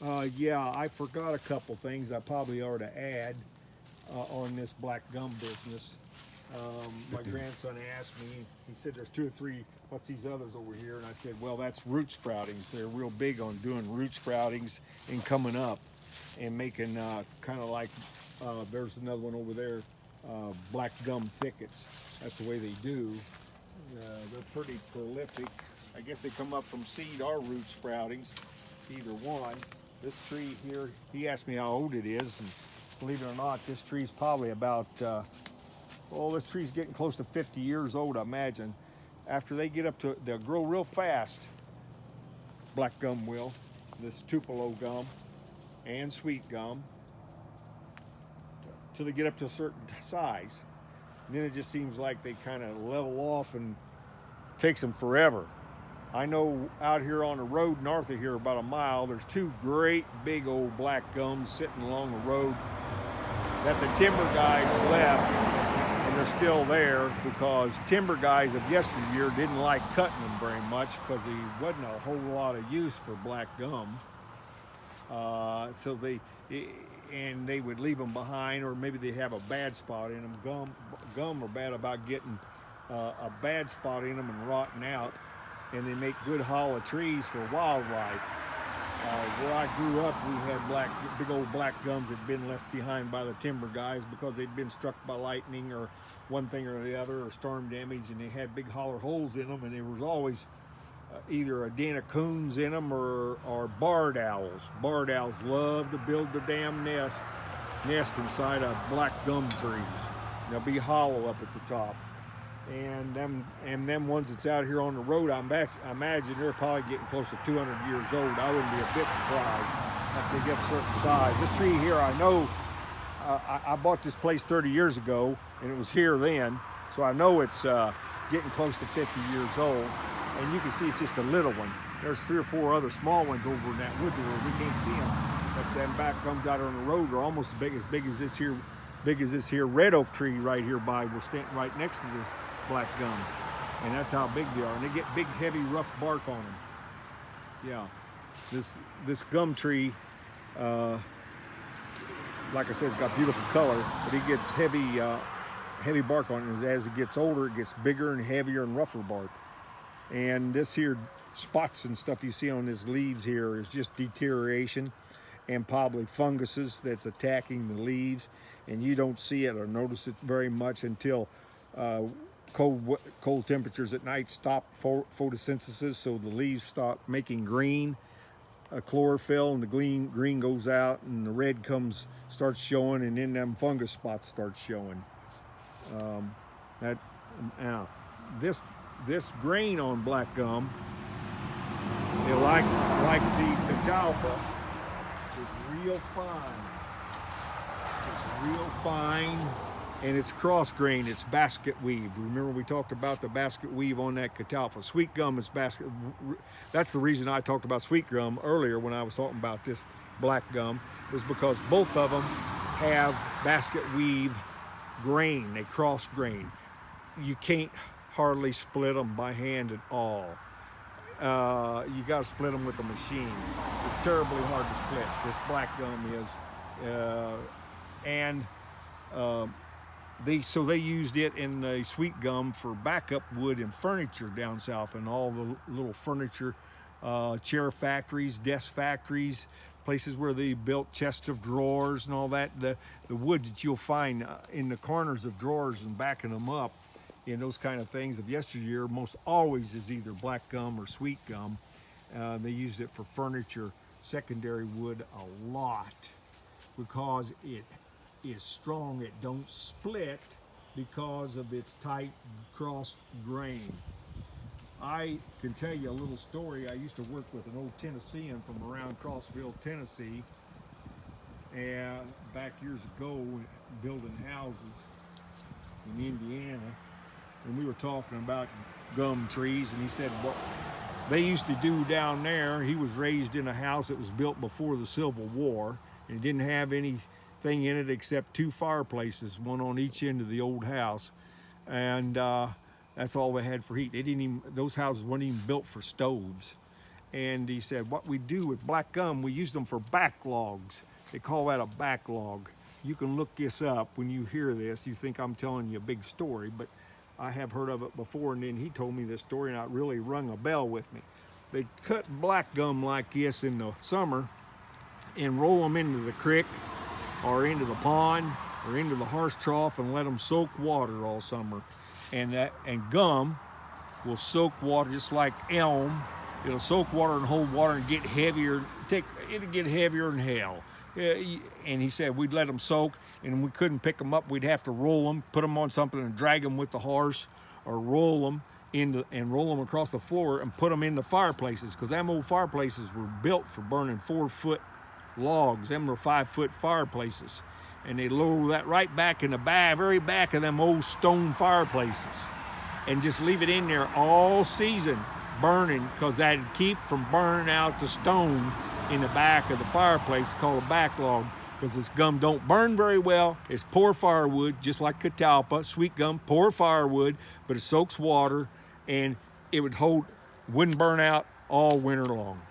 Yeah, I forgot a couple things I probably ought to add on this black gum business. My grandson asked me, he said there's two or three, what's these others over here? And I said, well, that's root sproutings. They're real big on doing root sproutings and coming up and making kind of like, there's another one over there, black gum thickets. That's the way they do. They're pretty prolific. I guess they come up from seed or root sproutings, either one. This tree here, he asked me how old it is, and believe it or not, this tree's probably about, well, this tree's getting close to 50 years old, I imagine. After they get up to, they'll grow real fast, black gum will, this Tupelo gum and sweet gum, till they get up to a certain size. And then it just seems like they kind of level off and takes them forever. I know out here on the road north of here, about a mile, there's two great big old black gums sitting along the road that the timber guys left, and they're still there because timber guys of yesteryear didn't like cutting them very much because there wasn't a whole lot of use for black gum. So they would leave them behind, or maybe they have a bad spot in them. Gum are bad about getting a bad spot in them and rotting out, and they make good hollow trees for wildlife. Where I grew up, we had big old black gums that had been left behind by the timber guys because they'd been struck by lightning or one thing or the other, or storm damage, and they had big hollow holes in them, and there was always either a den of coons in them or barred owls. Barred owls love to build their damn nest inside of black gum trees. They'll be hollow up at the top. And them ones that's out here on the road, I imagine they're probably getting close to 200 years old. I wouldn't be a bit surprised if they get a certain size. This tree here, I know, I bought this place 30 years ago, and it was here then, so I know it's getting close to 50 years old. And you can see it's just a little one. There's three or four other small ones over in that wood where we can't see them. But them back gums out on the road are almost as big as this here red oak tree right here by. We're standing right next to this black gum, and that's how big they are. And they get big, heavy, rough bark on them. Yeah, this gum tree, like I said, it's got beautiful color, but it gets heavy bark on it. As it gets older, it gets bigger and heavier and rougher bark. And this here spots and stuff you see on his leaves here is just deterioration and probably funguses that's attacking the leaves, and you don't see it or notice it very much until cold temperatures at night stop photosynthesis, so the leaves stop making green chlorophyll, and the green goes out and the red starts showing, and then them fungus spots start showing. That now this grain on black gum, they like the catalpa, is real fine. It's real fine, and it's cross grain. It's basket weave. Remember we talked about the basket weave on that catalpa. Sweet gum is basket. That's the reason I talked about sweet gum earlier when I was talking about this black gum, is because both of them have basket weave grain. They cross grain. You can't hardly split them by hand at all. You got to split them with a machine. It's terribly hard to split. This black gum is, and they used it in the sweet gum for backup wood and furniture down south, and all the little furniture, chair factories, desk factories, places where they built chests of drawers and all that. The wood that you'll find in the corners of drawers and backing them up, in those kind of things of yesteryear, most always is either black gum or sweet gum. They used it for furniture, secondary wood a lot, because it is strong. It don't split because of its tight cross grain. I can tell you a little story. I used to work with an old Tennessean from around Crossville, Tennessee, and back years ago, building houses in Indiana. And we were talking about gum trees, and he said what they used to do down there. He was raised in a house that was built before the Civil War, and it didn't have anything in it except two fireplaces, one on each end of the old house, and that's all they had for heat. Those houses weren't even built for stoves, And he said, what we do with black gum, we use them for backlogs. They call that a backlog. You can look this up. When you hear this, you think I'm telling you a big story, but I have heard of it before, and then he told me this story, and it really rung a bell with me. They cut black gum like this in the summer and roll them into the creek or into the pond or into the horse trough and let them soak water all summer. And gum will soak water just like elm. It'll soak water and hold water and get heavier. It'll get heavier than hell. And he said we'd let them soak, and we couldn't pick them up. We'd have to roll them, put them on something, and drag them with the horse, or roll them across the floor and put them in the fireplaces, because them old fireplaces were built for burning 4-foot logs. Them were 5-foot fireplaces, and they lower that right back in the very back of them old stone fireplaces, and just leave it in there all season burning, because that'd keep from burning out the stone in the back of the fireplace, called a backlog, because this gum don't burn very well. It's poor firewood, just like catalpa, sweet gum, poor firewood, but it soaks water, and it wouldn't burn out all winter long.